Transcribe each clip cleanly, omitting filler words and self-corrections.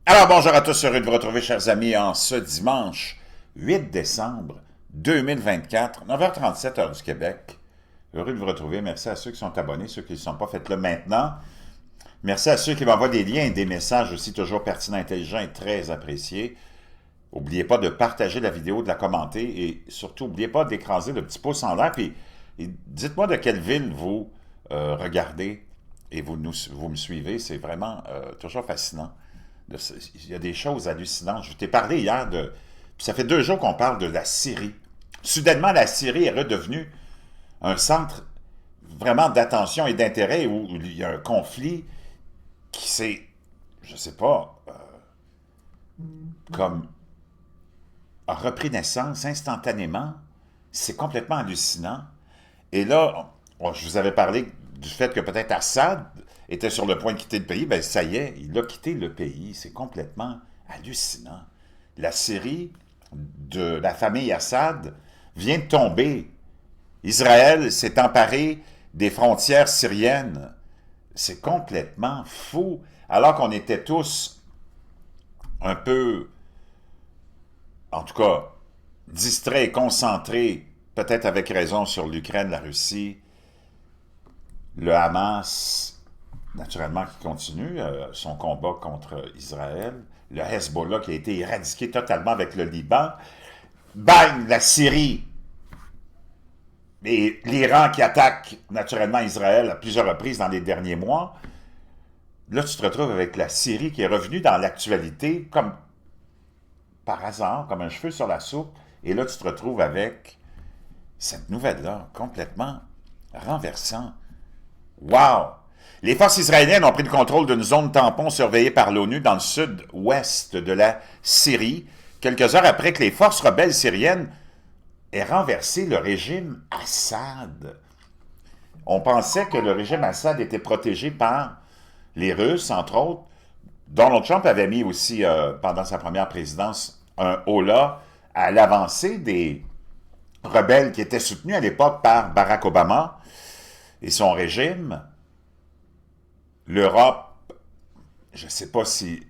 Alors bonjour à tous, heureux de vous retrouver chers amis en ce dimanche 8 décembre 2024, 9h37 heure du Québec. Heureux de vous retrouver, merci à ceux qui sont abonnés, ceux qui ne sont pas, faites-le maintenant. Merci à ceux qui m'envoient des liens et des messages aussi toujours pertinents, intelligents et très appréciés. N'oubliez pas de partager la vidéo, de la commenter et surtout n'oubliez pas d'écraser le petit pouce en l'air et dites-moi de quelle ville vous regardez et vous me suivez, c'est vraiment toujours fascinant. Il y a des choses hallucinantes. Je t'ai parlé hier de... Puis ça fait 2 jours qu'on parle de la Syrie. Soudainement, la Syrie est redevenue un centre vraiment d'attention et d'intérêt où il y a un conflit qui s'est, je sais pas, comme a repris naissance instantanément. C'est complètement hallucinant. Et là, je vous avais parlé du fait que peut-être Assad était sur le point de quitter le pays. Ben ça y est, il a quitté le pays. C'est complètement hallucinant. La Syrie de la famille Assad vient de tomber. Israël s'est emparé des frontières syriennes. C'est complètement fou. Alors qu'on était tous un peu, en tout cas, distraits et concentrés, peut-être avec raison, sur l'Ukraine, la Russie, le Hamas, naturellement, qui continue son combat contre Israël, le Hezbollah qui a été éradiqué totalement avec le Liban, bang, la Syrie, et l'Iran qui attaque naturellement Israël à plusieurs reprises dans les derniers mois. Là, tu te retrouves avec la Syrie qui est revenue dans l'actualité comme par hasard, comme un cheveu sur la soupe, et là, tu te retrouves avec cette nouvelle-là, complètement renversant. Wow! Les forces israéliennes ont pris le contrôle d'une zone tampon surveillée par l'ONU dans le sud-ouest de la Syrie, quelques heures après que les forces rebelles syriennes aient renversé le régime Assad. On pensait que le régime Assad était protégé par les Russes, entre autres. Donald Trump avait mis aussi, pendant sa première présidence, un holà à l'avancée des rebelles qui étaient soutenus à l'époque par Barack Obama et son régime. L'Europe, je ne sais pas si,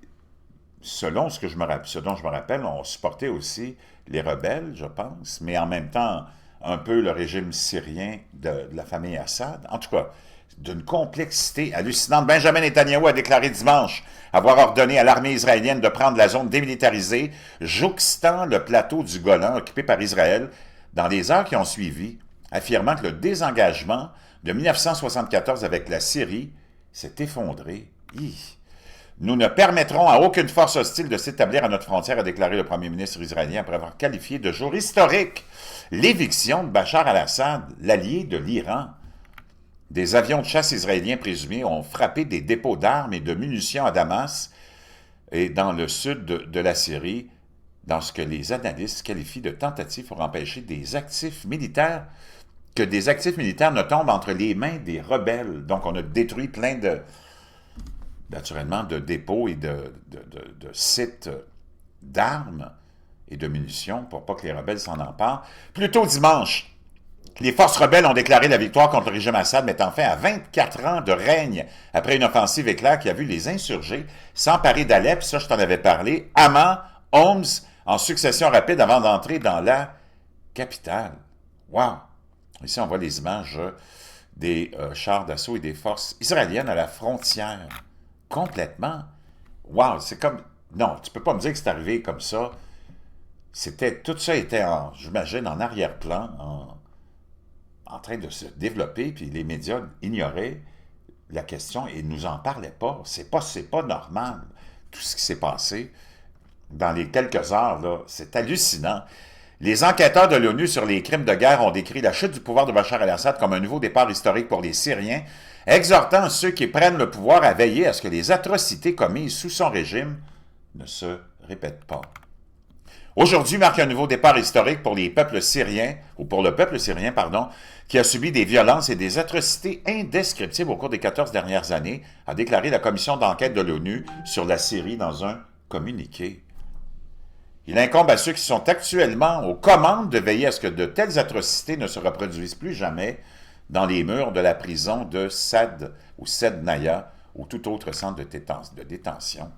selon ce dont je me rappelle, on supportait aussi les rebelles, je pense, mais en même temps, un peu le régime syrien de la famille Assad. En tout cas, d'une complexité hallucinante. Benjamin Netanyahou a déclaré dimanche avoir ordonné à l'armée israélienne de prendre la zone démilitarisée jouxtant le plateau du Golan occupé par Israël dans les heures qui ont suivi, affirmant que le désengagement de 1974 avec la Syrie s'est effondré. Nous ne permettrons à aucune force hostile de s'établir à notre frontière, a déclaré le premier ministre israélien après avoir qualifié de jour historique l'éviction de Bachar al-Assad, l'allié de l'Iran. Des avions de chasse israéliens présumés ont frappé des dépôts d'armes et de munitions à Damas et dans le sud de la Syrie, dans ce que les analystes qualifient de tentative pour empêcher que des actifs militaires ne tombent entre les mains des rebelles. Donc, on a détruit plein naturellement, de dépôts et de sites d'armes et de munitions pour pas que les rebelles s'en emparent. Plus tôt dimanche, les forces rebelles ont déclaré la victoire contre le régime Assad, mettant fin à 24 ans de règne après une offensive éclair qui a vu les insurgés s'emparer d'Alep, ça je t'en avais parlé, Amman, Homs, en succession rapide avant d'entrer dans la capitale. Wow! Ici, on voit les images des chars d'assaut et des forces israéliennes à la frontière. Complètement. Wow, c'est comme... Non, tu peux pas me dire que c'est arrivé comme ça. Tout ça était, j'imagine, en arrière-plan, en train de se développer, puis les médias ignoraient la question et nous en parlaient pas. C'est pas normal, tout ce qui s'est passé dans les quelques heures, là. C'est hallucinant. Les enquêteurs de l'ONU sur les crimes de guerre ont décrit la chute du pouvoir de Bachar el-Assad comme un nouveau départ historique pour les Syriens, exhortant ceux qui prennent le pouvoir à veiller à ce que les atrocités commises sous son régime ne se répètent pas. Aujourd'hui marque un nouveau départ historique pour les peuples syriens, ou pour le peuple syrien, pardon, qui a subi des violences et des atrocités indescriptibles au cours des 14 dernières années, a déclaré la commission d'enquête de l'ONU sur la Syrie dans un communiqué. Il incombe à ceux qui sont actuellement aux commandes de veiller à ce que de telles atrocités ne se reproduisent plus jamais dans les murs de la prison de Sad ou Sednaya ou tout autre centre de détention.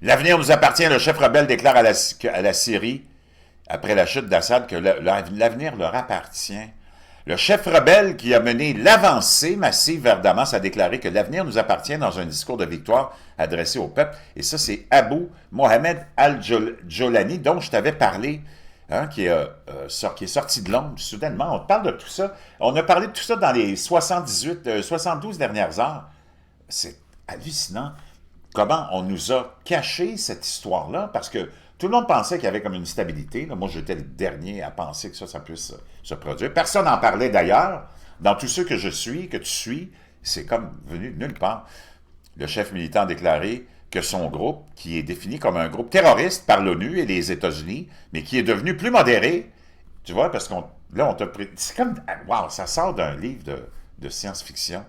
L'avenir nous appartient, le chef rebelle déclare à la Syrie, après la chute d'Assad, que l'avenir leur appartient. Le chef rebelle qui a mené l'avancée massive vers Damas a déclaré que l'avenir nous appartient dans un discours de victoire adressé au peuple. Et ça, c'est Abu Mohamed al-Jolani, dont je t'avais parlé, hein, qui est sorti de l'ombre soudainement. On parle de tout ça. On a parlé de tout ça dans les 72 dernières heures. C'est hallucinant comment on nous a caché cette histoire-là, parce que tout le monde pensait qu'il y avait comme une stabilité. Là, moi, j'étais le dernier à penser que ça puisse se produire. Personne n'en parlait d'ailleurs. Dans tous ceux que je suis, que tu suis, c'est comme venu de nulle part. Le chef militant a déclaré que son groupe, qui est défini comme un groupe terroriste par l'ONU et les États-Unis, mais qui est devenu plus modéré, tu vois, parce qu'on là, on t'a pris... C'est comme... Wow, ça sort d'un livre de science-fiction.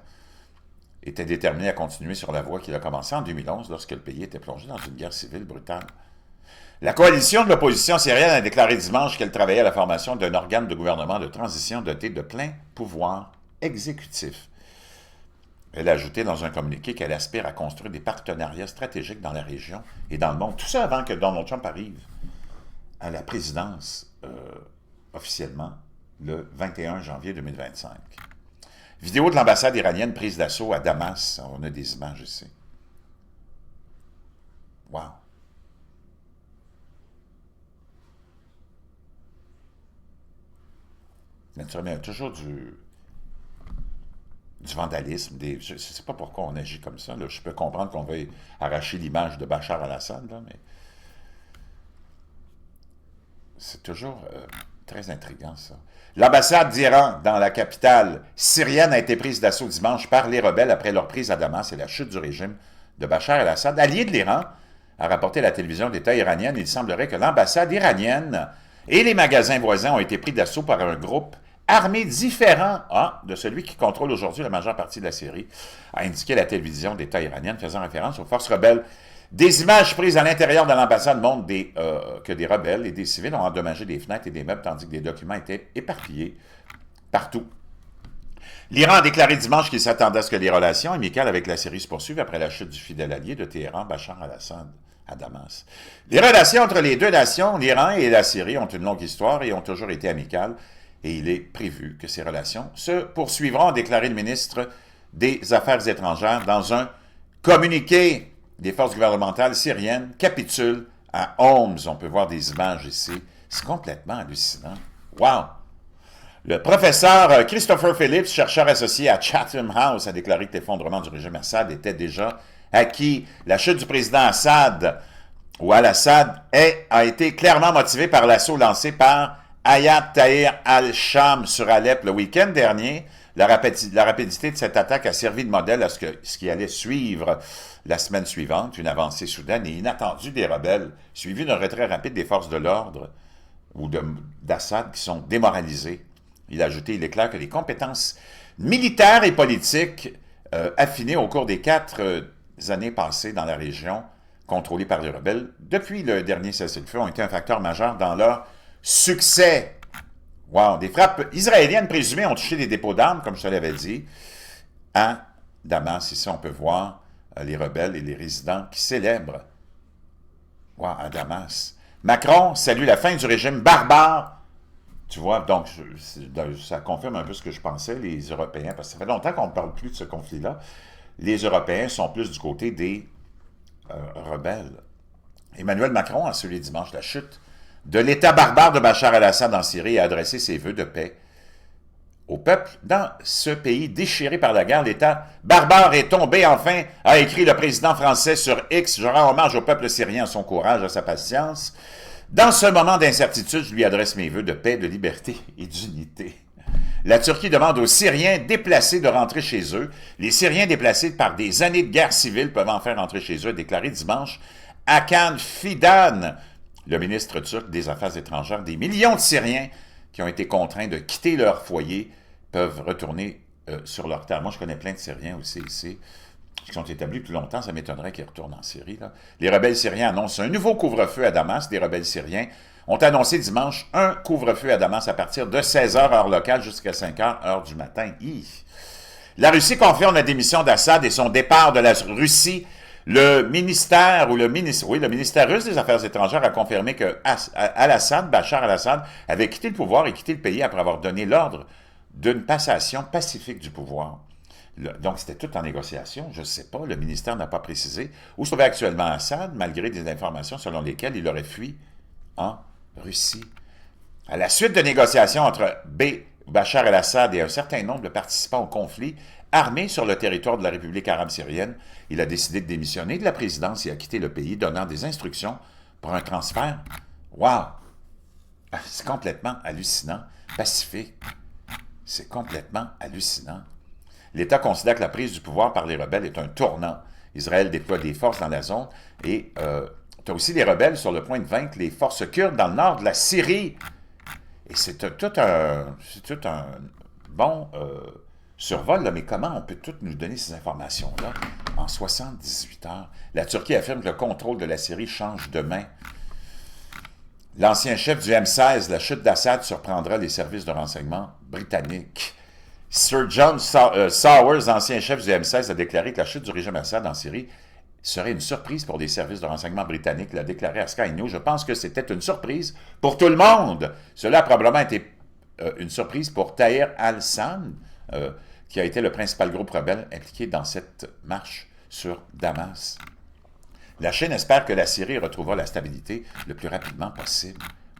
Était déterminé à continuer sur la voie qu'il a commencée en 2011 lorsque le pays était plongé dans une guerre civile brutale. La coalition de l'opposition syrienne a déclaré dimanche qu'elle travaillait à la formation d'un organe de gouvernement de transition doté de plein pouvoir exécutif. Elle a ajouté dans un communiqué qu'elle aspire à construire des partenariats stratégiques dans la région et dans le monde. Tout ça avant que Donald Trump arrive à la présidence officiellement le 21 janvier 2025. Vidéo de l'ambassade iranienne prise d'assaut à Damas. On a des images ici. Wow. Naturellement, il y a toujours du vandalisme. Je ne sais pas pourquoi on agit comme ça. Là. Je peux comprendre qu'on veuille arracher l'image de Bachar al-Assad, là, mais c'est toujours très intriguant, ça. L'ambassade d'Iran dans la capitale syrienne a été prise d'assaut dimanche par les rebelles après leur prise à Damas et la chute du régime de Bachar el-Assad. Allié de l'Iran, a rapporté la télévision d'État iranienne, il semblerait que l'ambassade iranienne et les magasins voisins ont été pris d'assaut par un groupe armé différent de celui qui contrôle aujourd'hui la majeure partie de la Syrie, a indiqué la télévision d'État iranienne, faisant référence aux forces rebelles. Des images prises à l'intérieur de l'ambassade montrent que des rebelles et des civils ont endommagé des fenêtres et des meubles, tandis que des documents étaient éparpillés partout. L'Iran a déclaré dimanche qu'il s'attendait à ce que les relations amicales avec la Syrie se poursuivent après la chute du fidèle allié de Téhéran, Bachar al-Assad, à Damas. Les relations entre les deux nations, l'Iran et la Syrie, ont une longue histoire et ont toujours été amicales, et il est prévu que ces relations se poursuivront, a déclaré le ministre des Affaires étrangères dans un communiqué. Les forces gouvernementales syriennes capitulent à Homs. On peut voir des images ici. C'est complètement hallucinant. Wow! Le professeur Christopher Phillips, chercheur associé à Chatham House, a déclaré que l'effondrement du régime Assad était déjà acquis. La chute du président Assad, ou al-Assad, a été clairement motivée par l'assaut lancé par Ayat Tahrir al-Sham sur Alep le week-end dernier. La rapidité de cette attaque a servi de modèle à ce qui allait suivre la semaine suivante, une avancée soudaine et inattendue des rebelles, suivie d'un retrait rapide des forces de l'ordre ou d'Assad qui sont démoralisées. Il a ajouté, il est clair que les compétences militaires et politiques affinées au cours des 4 années passées dans la région contrôlée par les rebelles, depuis le dernier cessez-le-feu, ont été un facteur majeur dans leur succès. Wow! Des frappes israéliennes présumées ont touché des dépôts d'armes, comme je te l'avais dit, à Damas. Ici, on peut voir les rebelles et les résidents qui célèbrent. Wow, à Damas. Macron salue la fin du régime barbare. Tu vois, donc, ça confirme un peu ce que je pensais, les Européens, parce que ça fait longtemps qu'on ne parle plus de ce conflit-là. Les Européens sont plus du côté des rebelles. Emmanuel Macron a salué dimanche la chute de l'État barbare de Bachar el-Assad en Syrie et a adressé ses vœux de paix au peuple dans ce pays déchiré par la guerre. L'État barbare est tombé enfin, a écrit le président français sur X. Je rends hommage au peuple syrien, à son courage, à sa patience. Dans ce moment d'incertitude, je lui adresse mes vœux de paix, de liberté et d'unité. La Turquie demande aux Syriens déplacés de rentrer chez eux. Les Syriens déplacés par des années de guerre civile peuvent enfin rentrer chez eux, a déclaré dimanche Hakan Fidan, le ministre turc des Affaires étrangères. Des millions de Syriens qui ont été contraints de quitter leur foyer peuvent retourner sur leur terre. Moi, je connais plein de Syriens aussi ici, qui sont établis plus longtemps. Ça m'étonnerait qu'ils retournent en Syrie. Là. Les rebelles syriens annoncent un nouveau couvre-feu à Damas. Les rebelles syriens ont annoncé dimanche un couvre-feu à Damas à partir de 16h heure locale jusqu'à 5h heure du matin. La Russie confirme la démission d'Assad et son départ de la Russie. Le ministère, oui, le ministère russe des Affaires étrangères a confirmé que Al-Assad, Bachar al-Assad, avait quitté le pouvoir et quitté le pays après avoir donné l'ordre d'une passation pacifique du pouvoir. Donc, c'était tout en négociation. Je ne sais pas, le ministère n'a pas précisé où se trouvait actuellement Assad, malgré des informations selon lesquelles il aurait fui en Russie. À la suite de négociations entre Bachar el-Assad et un certain nombre de participants au conflit armé sur le territoire de la République arabe syrienne, il a décidé de démissionner de la présidence et a quitté le pays, donnant des instructions pour un transfert. Wow! C'est complètement hallucinant. Pacifique. C'est complètement hallucinant. L'État considère que la prise du pouvoir par les rebelles est un tournant. Israël déploie des forces dans la zone et tu as aussi les rebelles sur le point de vaincre les forces kurdes dans le nord de la Syrie. Et c'est tout un bon survol, là, mais comment on peut tout nous donner ces informations-là en 78 heures? La Turquie affirme que le contrôle de la Syrie change de main. L'ancien chef du M16, la chute d'Assad surprendra les services de renseignement britanniques. Sir John Sawers, ancien chef du M16, a déclaré que la chute du régime Assad en Syrie serait une surprise pour les services de renseignement britanniques. Il a déclaré à Sky News. Je pense que c'était une surprise pour tout le monde. Cela a probablement été une surprise pour Tahir al-Sam, qui a été le principal groupe rebelle impliqué dans cette marche sur Damas. La Chine espère que la Syrie retrouvera la stabilité le plus rapidement possible.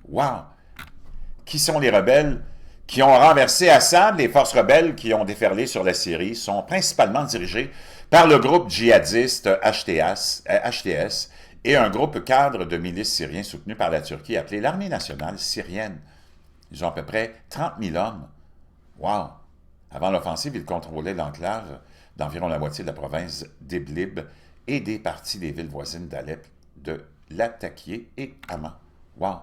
Wow! Qui sont les rebelles qui ont renversé Assad? Les forces rebelles qui ont déferlé sur la Syrie sont principalement dirigées par le groupe djihadiste HTS et un groupe cadre de milices syriens soutenu par la Turquie appelé l'Armée nationale syrienne. Ils ont à peu près 30 000 hommes. Wow! Avant l'offensive, ils contrôlaient l'enclave d'environ la moitié de la province d'Idlib et des parties des villes voisines d'Alep, de Latakia et Hama. Wow!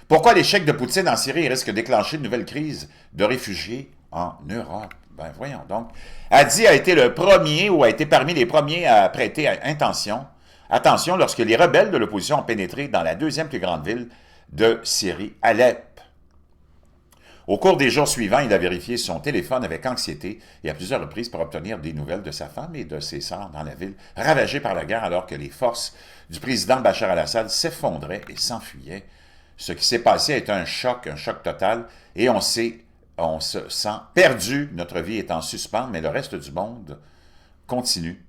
Pourquoi l'échec de Poutine en Syrie risque de déclencher une nouvelle crise de réfugiés en Europe? Ben voyons donc. Hadi a été le premier ou a été parmi les premiers à prêter attention lorsque les rebelles de l'opposition ont pénétré dans la deuxième plus grande ville de Syrie, Alep. Au cours des jours suivants, il a vérifié son téléphone avec anxiété et à plusieurs reprises pour obtenir des nouvelles de sa femme et de ses sœurs dans la ville, ravagée par la guerre alors que les forces du président Bachar al-Assad s'effondraient et s'enfuyaient. Ce qui s'est passé est un choc total et on se sent perdu, notre vie est en suspens, mais le reste du monde continue,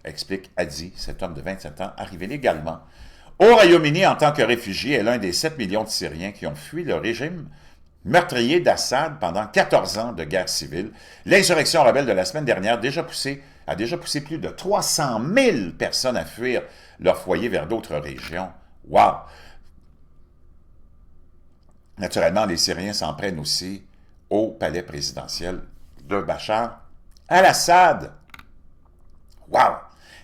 explique Hadi, cet homme de 27 ans, arrivé légalement au Royaume-Uni en tant que réfugié est l'un des 7 millions de Syriens qui ont fui le régime meurtrier d'Assad pendant 14 ans de guerre civile. L'insurrection rebelle de la semaine dernière a déjà poussé plus de 300 000 personnes à fuir leur foyer vers d'autres régions. Wow! Naturellement, les Syriens s'en prennent aussi au palais présidentiel de Bachar al-Assad. Wow!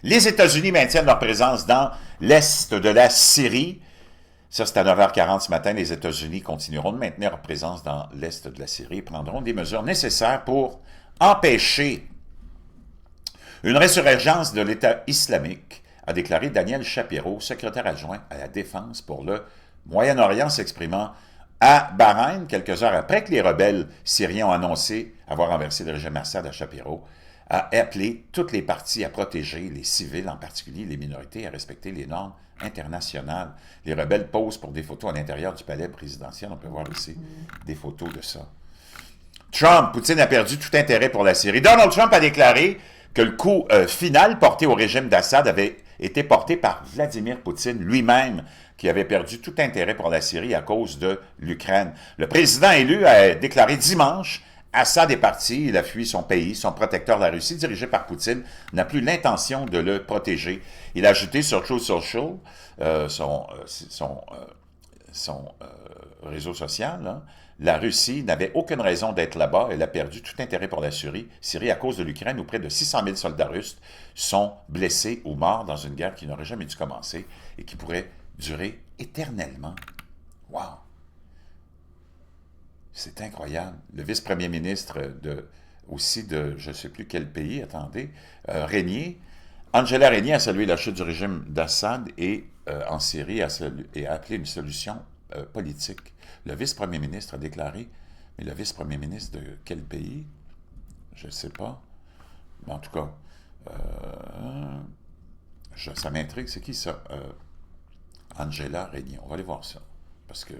Les États-Unis maintiennent leur présence dans l'est de la Syrie. Ça, c'est à 9h40 ce matin. Les États-Unis continueront de maintenir leur présence dans l'est de la Syrie et prendront des mesures nécessaires pour empêcher une résurgence de l'État islamique, a déclaré Daniel Shapiro, secrétaire adjoint à la Défense pour le Moyen-Orient, s'exprimant à Bahreïn, quelques heures après que les rebelles syriens ont annoncé avoir renversé le régime Assad. À Shapiro a appelé toutes les parties à protéger les civils, en particulier les minorités, et à respecter les normes internationales. Les rebelles posent pour des photos à l'intérieur du palais présidentiel. On peut voir ici des photos de ça. Poutine a perdu tout intérêt pour la Syrie. Donald Trump a déclaré que le coup final porté au régime d'Assad avait été porté par Vladimir Poutine lui-même, qui avait perdu tout intérêt pour la Syrie à cause de l'Ukraine. Le président élu a déclaré dimanche: Assad est parti, il a fui son pays, son protecteur, la Russie, dirigé par Poutine, n'a plus l'intention de le protéger. Il a ajouté sur Truth Social, son réseau social, hein, la Russie n'avait aucune raison d'être là-bas. Elle a perdu tout intérêt pour la Syrie à cause de l'Ukraine, où près de 600 000 soldats russes sont blessés ou morts dans une guerre qui n'aurait jamais dû commencer et qui pourrait durer éternellement. Wow! C'est incroyable. Le vice-premier ministre aussi de je ne sais plus quel pays, attendez, Angela Régnier a salué la chute du régime d'Assad et en Syrie a appelé une solution politique. Le vice-premier ministre a déclaré, mais le vice-premier ministre de quel pays? Je ne sais pas. Mais en tout cas, Ça m'intrigue, c'est qui ça? Angela Régnier. On va aller voir ça. Parce que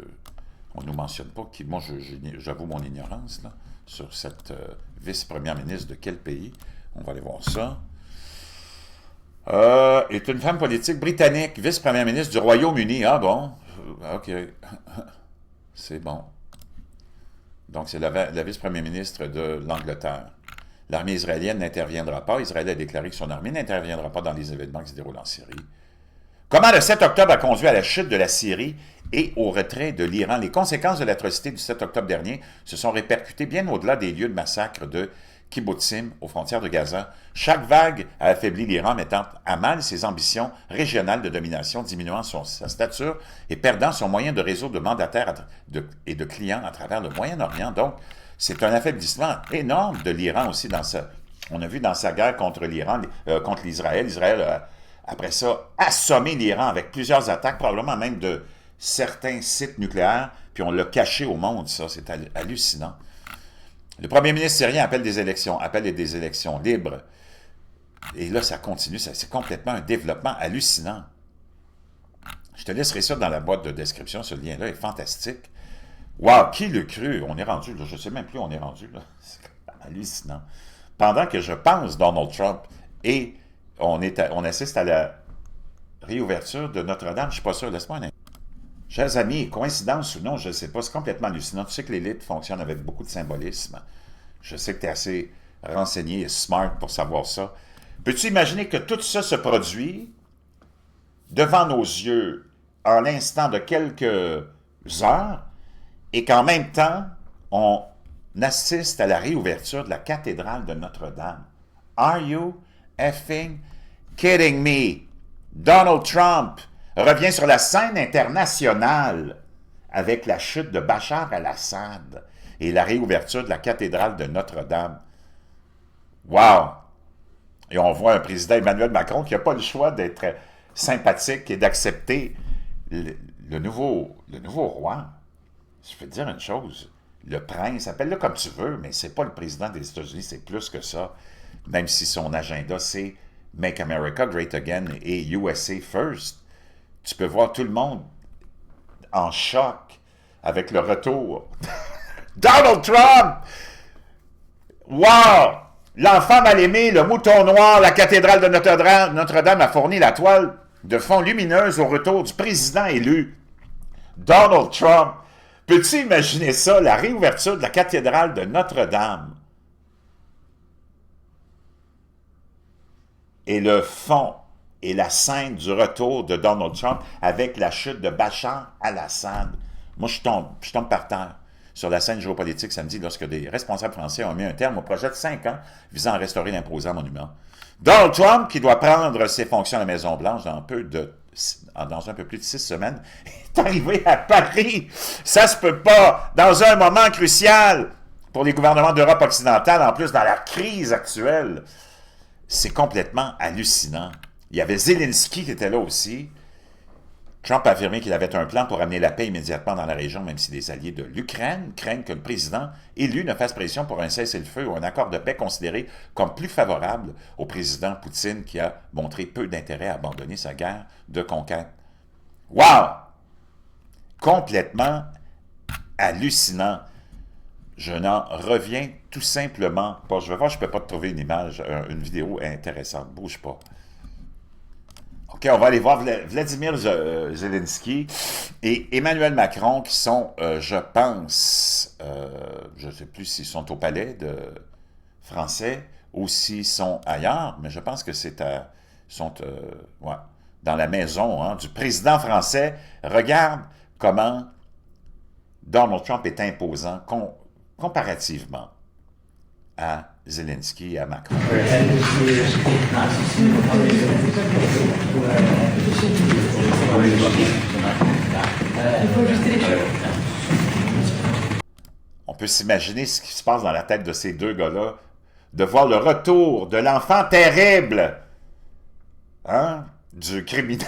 on ne nous mentionne pas qui. Moi, j'avoue mon ignorance là, sur cette vice-première ministre de quel pays. On va aller voir ça. Est une femme politique britannique, vice-première ministre du Royaume-Uni. Ah bon? OK. C'est bon. Donc, c'est la vice-première ministre de l'Angleterre. L'armée israélienne n'interviendra pas. Israël a déclaré que son armée n'interviendra pas dans les événements qui se déroulent en Syrie. Comment le 7 octobre a conduit à la chute de la Syrie et au retrait de l'Iran? Les conséquences de l'atrocité du 7 octobre dernier se sont répercutées bien au-delà des lieux de massacre de Kibbutzim aux frontières de Gaza. Chaque vague a affaibli l'Iran, mettant à mal ses ambitions régionales de domination, diminuant sa stature et perdant son moyen de réseau de mandataires et de clients à travers le Moyen-Orient. Donc, c'est un affaiblissement énorme de l'Iran aussi on a vu dans sa guerre contre l'Iran, contre l'Israël. Israël a, après ça, assommé l'Iran avec plusieurs attaques, probablement même de certains sites nucléaires, puis on l'a caché au monde, ça, c'est hallucinant. Le premier ministre syrien appelle des élections libres. Et là, ça continue, c'est complètement un développement hallucinant. Je te laisserai ça dans la boîte de description, ce lien-là est fantastique. Wow, qui le cru? On est rendu, là, je ne sais même plus où on est rendu, là. C'est hallucinant. Pendant que je pense Donald Trump et on assiste à la réouverture de Notre-Dame, je ne suis pas sûr, laisse-moi un instant. Chers amis, coïncidence ou non, je ne sais pas, c'est complètement hallucinant. Tu sais que l'élite fonctionne avec beaucoup de symbolisme. Je sais que tu es assez renseigné et smart pour savoir ça. Peux-tu imaginer que tout ça se produit devant nos yeux en l'instant de quelques heures et qu'en même temps, on assiste à la réouverture de la cathédrale de Notre-Dame? Are you effing kidding me? Donald Trump revient sur la scène internationale avec la chute de Bachar al-Assad et la réouverture de la cathédrale de Notre-Dame. Wow! Et on voit un président Emmanuel Macron qui n'a pas le choix d'être sympathique et d'accepter le nouveau roi. Je peux te dire une chose, le prince, appelle-le comme tu veux, mais c'est pas le président des États-Unis, c'est plus que ça. Même si son agenda, c'est Make America Great Again et USA First. Tu peux voir tout le monde en choc avec le retour. Donald Trump! Wow! L'enfant mal aimé, le mouton noir, la cathédrale de Notre-Dame a fourni la toile de fond lumineuse au retour du président élu. Donald Trump. Peux-tu imaginer ça, la réouverture de la cathédrale de Notre-Dame? Et le fond et la scène du retour de Donald Trump avec la chute de Bachar al-Assad. Moi, je tombe par terre sur la scène géopolitique samedi lorsque des responsables français ont mis un terme au projet de 5 ans visant à restaurer l'imposant monument. Donald Trump, qui doit prendre ses fonctions à la Maison-Blanche dans un peu plus de 6 semaines, est arrivé à Paris. Ça se peut pas. Dans un moment crucial pour les gouvernements d'Europe occidentale, en plus dans la crise actuelle. C'est complètement hallucinant. Il y avait Zelensky qui était là aussi. Trump a affirmé qu'il avait un plan pour amener la paix immédiatement dans la région, même si les alliés de l'Ukraine craignent que le président élu ne fasse pression pour un cessez-le-feu ou un accord de paix considéré comme plus favorable au président Poutine qui a montré peu d'intérêt à abandonner sa guerre de conquête. Wow! Complètement hallucinant. Je n'en reviens tout simplement pas. Je vais voir, je ne peux pas te trouver une image, une vidéo intéressante. Bouge pas. OK, on va aller voir Vladimir Zelensky et Emmanuel Macron qui sont, je pense, je ne sais plus s'ils sont au palais français ou s'ils sont ailleurs, mais je pense que sont ouais, dans la maison du président français. Regarde comment Donald Trump est imposant comparativement à Zelensky et à Macron. On peut s'imaginer ce qui se passe dans la tête de ces deux gars-là, de voir le retour de l'enfant terrible, du criminel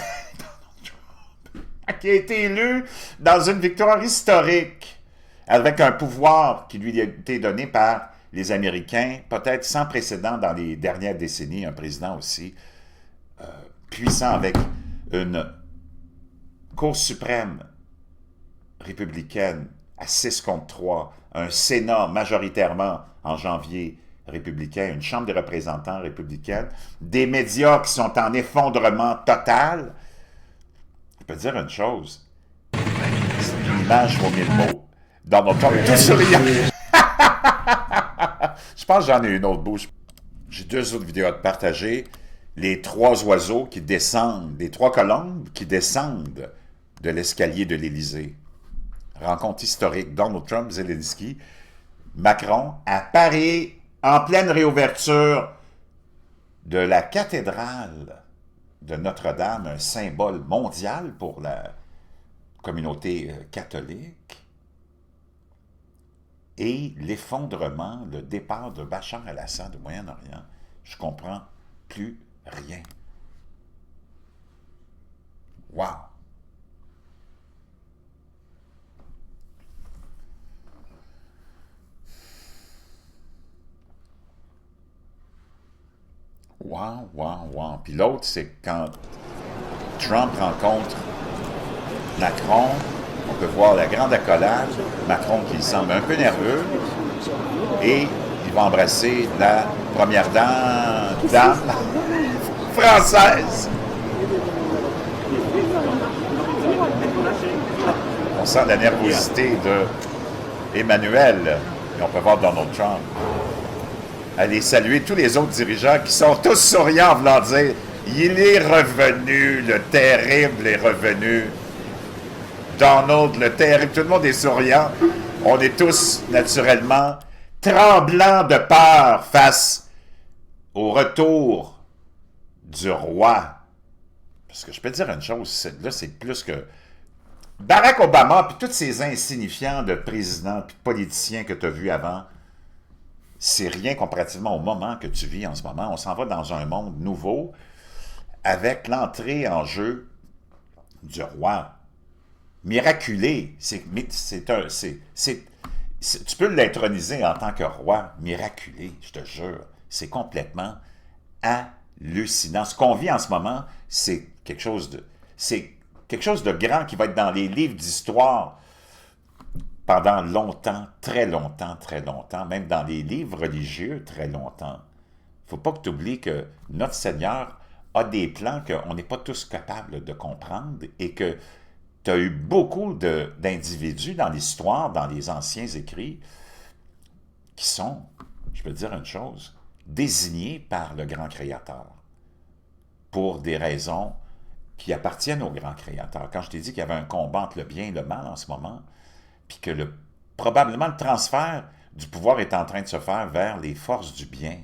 qui a été élu dans une victoire historique, avec un pouvoir qui lui a été donné par les Américains, peut-être sans précédent dans les dernières décennies, un président aussi puissant avec une Cour suprême républicaine à 6 contre 3, un Sénat majoritairement en janvier républicain, une Chambre des représentants républicaine, des médias qui sont en effondrement total, je peux te dire une chose, l'image vaut 1000 mots. Donald Trump, tout souriant. Je pense que j'en ai une autre bouche. J'ai 2 autres vidéos à te partager. Les 3 oiseaux qui descendent, les 3 colombes qui descendent de l'escalier de l'Élysée. Rencontre historique, Donald Trump, Zelensky, Macron, à Paris, en pleine réouverture de la cathédrale de Notre-Dame, un symbole mondial pour la communauté catholique, et l'effondrement, le départ de Bachar el-Assad au Moyen-Orient. Je comprends plus rien. Wow! Wow, wow, wow. Puis l'autre, c'est quand Trump rencontre Macron, on peut voir la grande accolade, Macron qui semble un peu nerveux, et il va embrasser la première dame française. On sent la nervosité de Emmanuel, et on peut voir Donald Trump aller saluer tous les autres dirigeants qui sont tous souriants en voulant dire « Il est revenu, le terrible est revenu. Donald, le terrible. » Tout le monde est souriant. On est tous, naturellement, tremblants de peur face au retour du roi. Parce que je peux te dire une chose, là, c'est plus que... Barack Obama, puis tous ces insignifiants de présidents, puis de politiciens que tu as vus avant, c'est rien comparativement au moment que tu vis en ce moment. On s'en va dans un monde nouveau avec l'entrée en jeu du roi. Miraculé. Tu peux l'introniser en tant que roi. Miraculé, je te jure. C'est complètement hallucinant. Ce qu'on vit en ce moment, c'est quelque chose de grand qui va être dans les livres d'histoire pendant longtemps, très longtemps, très longtemps, même dans les livres religieux, très longtemps. Il ne faut pas que tu oublies que notre Seigneur a des plans qu'on n'est pas tous capables de comprendre et que tu as eu beaucoup d'individus dans l'histoire, dans les anciens écrits, qui sont, je peux te dire une chose, désignés par le grand créateur pour des raisons qui appartiennent au grand créateur. Quand je t'ai dit qu'il y avait un combat entre le bien et le mal en ce moment, puis que probablement le transfert du pouvoir est en train de se faire vers les forces du bien,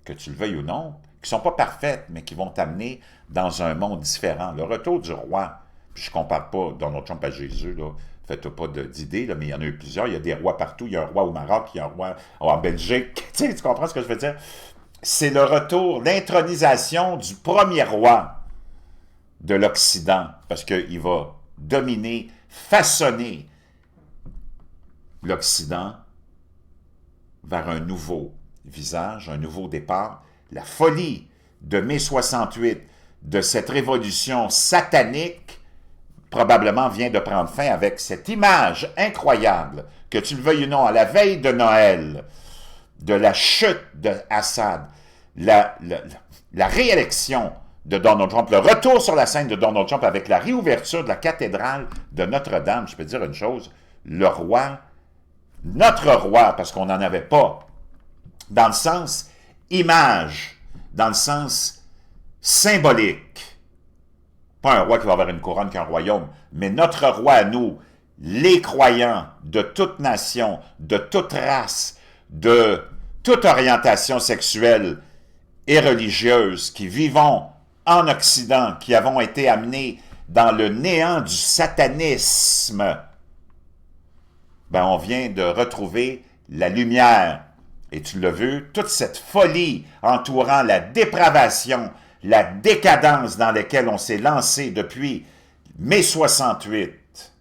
que tu le veuilles ou non, qui ne sont pas parfaites, mais qui vont t'amener dans un monde différent. Le retour du roi, puis je ne compare pas Donald Trump à Jésus, là, faites pas d'idées, mais il y en a eu plusieurs, il y a des rois partout, il y a un roi au Maroc, il y a un roi en Belgique, tu comprends ce que je veux dire? C'est le retour, l'intronisation du premier roi de l'Occident, parce qu'il va dominer, façonner l'Occident vers un nouveau visage, un nouveau départ. La folie de mai 68, de cette révolution satanique, probablement vient de prendre fin avec cette image incroyable, que tu le veuilles ou non, à la veille de Noël, de la chute d'Assad, la réélection de Donald Trump, le retour sur la scène de Donald Trump avec la réouverture de la cathédrale de Notre-Dame. Je peux te dire une chose, le roi, notre roi, parce qu'on n'en avait pas, dans le sens image, dans le sens symbolique, pas un roi qui va avoir une couronne qu'un royaume, mais notre roi à nous, les croyants de toute nation, de toute race, de toute orientation sexuelle et religieuse, qui vivons en Occident, qui avons été amenés dans le néant du satanisme, ben on vient de retrouver la lumière. Et tu l'as vu, toute cette folie entourant la dépravation, la décadence dans laquelle on s'est lancé depuis mai 68,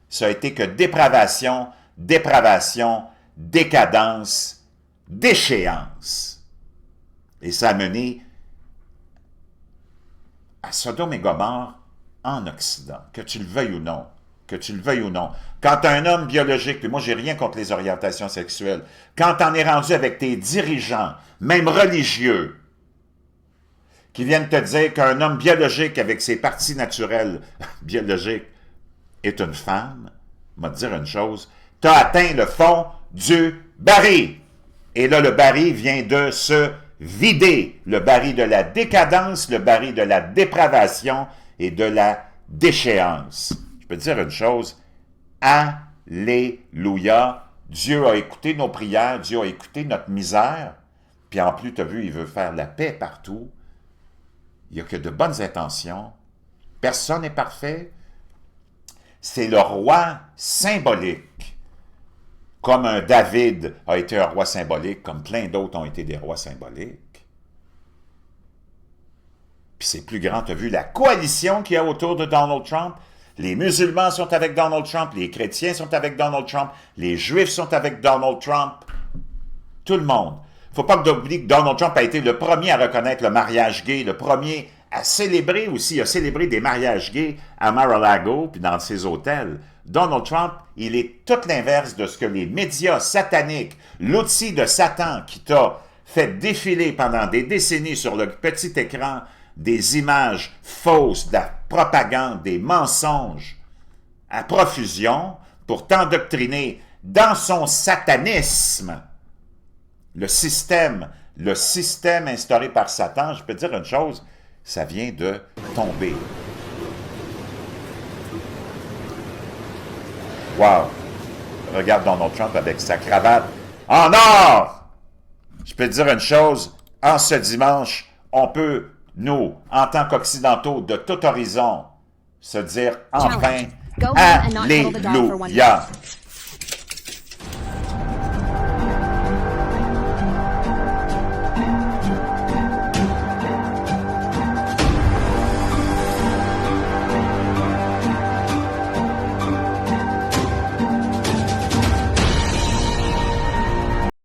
ça a été que dépravation, dépravation, décadence, déchéance. Et ça a mené à Sodome et Gomorrhe en Occident, que tu le veuilles ou non. Que tu le veuilles ou non. Quand un homme biologique, puis moi j'ai rien contre les orientations sexuelles, quand t'en es rendu avec tes dirigeants, même religieux, qui viennent te dire qu'un homme biologique avec ses parties naturelles biologiques est une femme, m'a te dire une chose, tu as atteint le fond du baril. Et là, le baril vient de se vider. Le baril de la décadence, le baril de la dépravation et de la déchéance. Je peux te dire une chose, alléluia, Dieu a écouté nos prières, Dieu a écouté notre misère, puis en plus, tu as vu, il veut faire la paix partout. Il n'y a que de bonnes intentions. Personne n'est parfait. C'est le roi symbolique. Comme un David a été un roi symbolique, comme plein d'autres ont été des rois symboliques. Puis c'est plus grand, tu as vu la coalition qu'il y a autour de Donald Trump. Les musulmans sont avec Donald Trump, les chrétiens sont avec Donald Trump, les juifs sont avec Donald Trump. Tout le monde. Il ne faut pas oublier que Donald Trump a été le premier à reconnaître le mariage gay, le premier à célébrer aussi, a célébré des mariages gays à Mar-a-Lago, puis dans ses hôtels. Donald Trump, il est tout l'inverse de ce que les médias sataniques, l'outil de Satan qui t'a fait défiler pendant des décennies sur le petit écran des images fausses, de la propagande, des mensonges à profusion pour t'endoctriner dans son satanisme. Le système instauré par Satan, je peux te dire une chose, ça vient de tomber. Wow! Regarde Donald Trump avec sa cravate en or! Je peux te dire une chose, en ce dimanche, on peut, nous, en tant qu'Occidentaux de tout horizon, se dire enfin, Alléluia!